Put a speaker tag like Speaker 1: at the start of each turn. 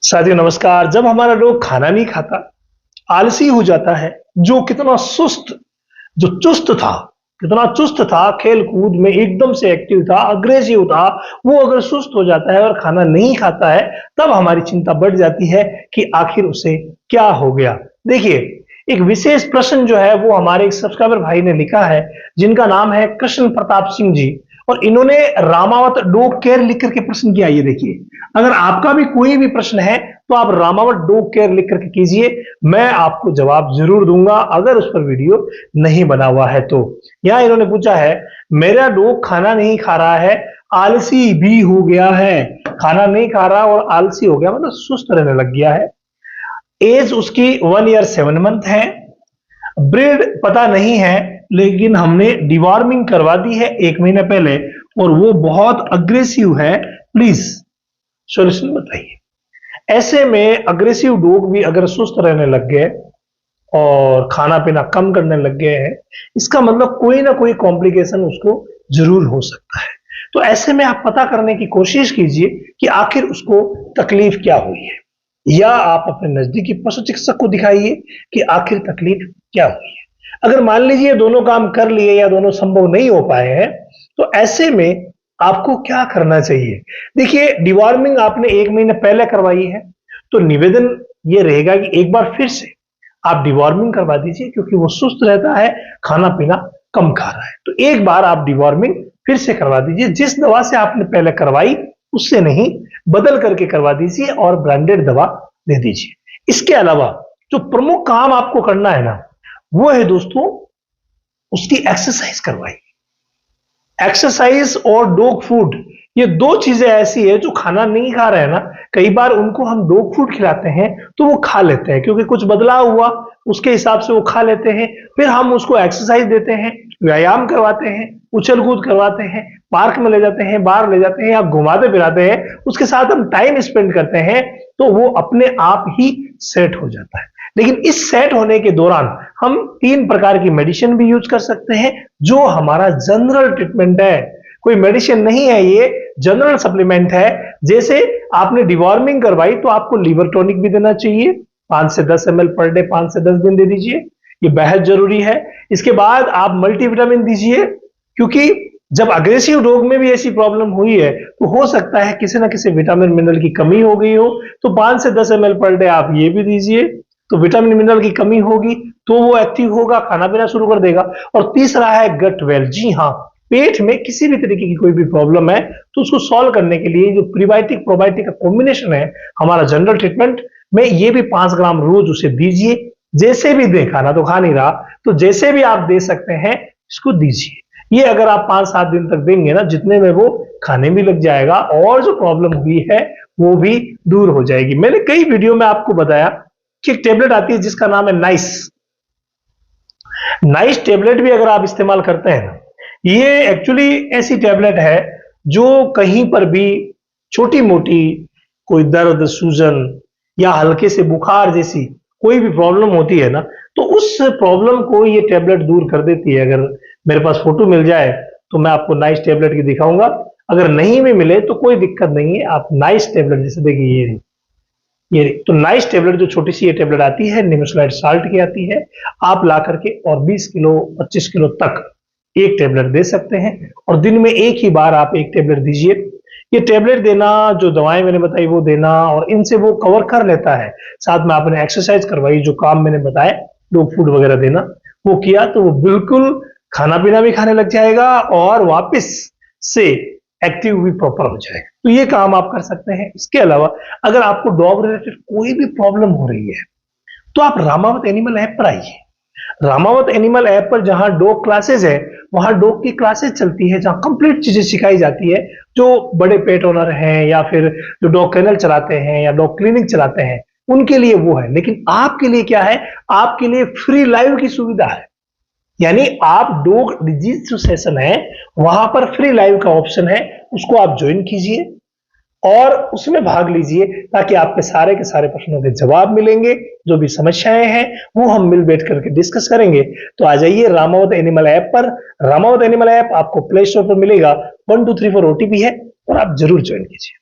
Speaker 1: साथियों नमस्कार। जब हमारा डॉग खाना नहीं खाता, आलसी हो जाता है, जो कितना सुस्त जो चुस्त था, कितना चुस्त था, खेल-कूद में एकदम से एक्टिव था, अग्रेसिव था, वो अगर सुस्त हो जाता है और खाना नहीं खाता है, तब हमारी चिंता बढ़ जाती है कि आखिर उसे क्या हो गया। देखिए, एक विशेष प्रश्न जो है वो हमारे एक सब्सक्राइबर भाई ने लिखा है, जिनका नाम है कृष्ण प्रताप सिंह जी, और इन्होंने रामावत डॉग केयर लिख करके प्रश्न किया। ये देखिए, अगर आपका भी कोई भी प्रश्न है तो आप रामावत डॉग केयर लिख करके कीजिए, मैं आपको जवाब जरूर दूंगा अगर उस पर वीडियो नहीं बना हुआ है तो। यहाँ इन्होंने पूछा है, मेरा डॉग खाना नहीं खा रहा है, आलसी भी हो गया है। खाना नहीं खा रहा और आलसी हो गया मतलब सुस्त रहने लग गया है। एज उसकी 1 ईयर 7 मंथ है। ब्रीड पता नहीं है, लेकिन हमने डिवॉर्मिंग करवा दी है 1 महीने पहले और वो बहुत अग्रेसिव है। प्लीज सॉल्यूशन बताइए। ऐसे में अग्रेसिव डॉग भी अगर सुस्त रहने लग गए और खाना पीना कम करने लग गए हैं, इसका मतलब कोई ना कोई कॉम्प्लिकेशन उसको जरूर हो सकता है। तो ऐसे में आप पता करने की कोशिश कीजिए कि आखिर उसको तकलीफ क्या हुई है, या आप अपने नजदीकी पशु चिकित्सक को दिखाइए कि आखिर तकलीफ क्या हुई है। अगर मान लीजिए दोनों काम कर लिए या दोनों संभव नहीं हो पाए हैं, तो ऐसे में आपको क्या करना चाहिए। देखिए, डिवॉर्मिंग आपने 1 महीने पहले करवाई है, तो निवेदन ये रहेगा कि एक बार फिर से आप डिवॉर्मिंग करवा दीजिए, क्योंकि वो सुस्त रहता है, खाना पीना कम खा रहा है। तो एक बार आप डिवॉर्मिंग फिर से करवा दीजिए, जिस दवा से आपने पहले करवाई उससे नहीं, बदल करके करवा दीजिए और ब्रांडेड दवा दे दीजिए। इसके अलावा जो प्रमुख काम आपको करना है ना, वो है दोस्तों, उसकी एक्सरसाइज करवाइए। एक्सरसाइज और डॉग फूड, ये दो चीजें ऐसी है जो खाना नहीं खा रहे हैं ना, कई बार उनको हम डॉग फूड खिलाते हैं तो वो खा लेते हैं, क्योंकि कुछ बदलाव हुआ उसके हिसाब से वो खा लेते हैं। फिर हम उसको एक्सरसाइज देते हैं, व्यायाम करवाते हैं, उछल कूद करवाते हैं, पार्क में ले जाते हैं, बाहर ले जाते हैं या घुमाते फिराते हैं, उसके साथ हम टाइम स्पेंड करते हैं, तो वो अपने आप ही सेट हो जाता है। लेकिन इस सेट होने के दौरान हम 3 प्रकार की मेडिसिन भी यूज कर सकते हैं, जो हमारा जनरल ट्रीटमेंट है। कोई मेडिसिन नहीं है, ये जनरल सप्लीमेंट है। जैसे आपने डिवॉर्मिंग करवाई तो आपको लिवर टॉनिक भी देना चाहिए, 5 से 10 ml पर डे 5 से 10 दिन दे दीजिए, ये बेहद जरूरी है। इसके बाद आप मल्टीविटामिन दीजिए, क्योंकि जब अग्रेसिव डॉग में भी ऐसी प्रॉब्लम हुई है तो हो सकता है किसी ना किसी विटामिन मिनरल की कमी हो गई हो, तो 5 से 10 ml पर डे आप ये भी दीजिए। तो विटामिन मिनरल की कमी होगी तो वो एक्टिव होगा, खाना पीना शुरू कर देगा। और तीसरा है गट वेल। जी हाँ, पेट में किसी भी तरीके की कोई भी प्रॉब्लम है तो उसको सॉल्व करने के लिए जो प्रीबायोटिक प्रोबायोटिक का कॉम्बिनेशन है हमारा जनरल ट्रीटमेंट में, ये भी 5 ग्राम रोज उसे दीजिए। जैसे भी दे, खाना तो खा नहीं रहा, तो जैसे भी आप दे सकते हैं इसको दीजिए। ये अगर आप 5-7 दिन तक देंगे ना, जितने में वो खाने भी लग जाएगा और जो प्रॉब्लम हुई है वो भी दूर हो जाएगी। मैंने कई वीडियो में आपको बताया कि एक टेबलेट आती है जिसका नाम है नाइस। नाइस टेबलेट भी अगर आप इस्तेमाल करते हैं, ये एक्चुअली ऐसी टेबलेट है जो कहीं पर भी छोटी मोटी कोई दर्द, सूजन या हल्के से बुखार जैसी कोई भी प्रॉब्लम होती है ना, तो उस प्रॉब्लम को ये टेबलेट दूर कर देती है। अगर मेरे पास फोटो मिल जाए तो मैं आपको नाइस टेबलेट की दिखाऊंगा, अगर नहीं भी मिले तो कोई दिक्कत नहीं है। आप नाइस टेबलेट, जैसे देखिए ये तो नाइस टेबलेट, जो छोटी सी ये टेबलेट आती है, निमेसुलाइट साल्ट की आती है, आप ला करके और 20 किलो 25 किलो तक एक टेबलेट दे सकते हैं, और दिन में एक ही बार आप एक टेबलेट दीजिए। ये टेबलेट देना, जो दवाएं मैंने बताई वो देना, और इनसे वो कवर कर लेता है। साथ में आपने एक्सरसाइज करवाई, जो काम मैंने बताया, डॉग फूड वगैरह देना, वो किया, तो वो बिल्कुल खाना पीना भी खाने लग जाएगा और वापस से एक्टिव भी प्रॉपर हो जाएगा। तो ये काम आप कर सकते हैं। इसके अलावा अगर आपको डॉग रिलेटेड कोई भी प्रॉब्लम हो रही है तो आप रामावत एनिमल ऐप पर आइए। रामावत एनिमल ऐप पर जहां डॉग क्लासेस है, वहां डॉग की क्लासेस चलती है, जहां कंप्लीट चीजें सिखाई जाती है। जो बड़े पेट ओनर हैं या फिर जो डॉग केनल चलाते हैं या डॉग क्लिनिक चलाते हैं, उनके लिए वो है। लेकिन आपके लिए क्या है, आपके लिए फ्री लाइव की सुविधा है। यानी आप डॉग डिजीज जो सेशन है वहां पर फ्री लाइव का ऑप्शन है, उसको आप ज्वाइन कीजिए और उसमें भाग लीजिए, ताकि आपके सारे के सारे प्रश्नों के जवाब मिलेंगे। जो भी समस्याएं हैं वो हम मिल बैठ करके डिस्कस करेंगे। तो आ जाइए रामावत एनिमल ऐप पर। रामावत एनिमल ऐप आपको प्ले स्टोर पर मिलेगा, 1234 OTP है, और आप जरूर ज्वाइन कीजिए।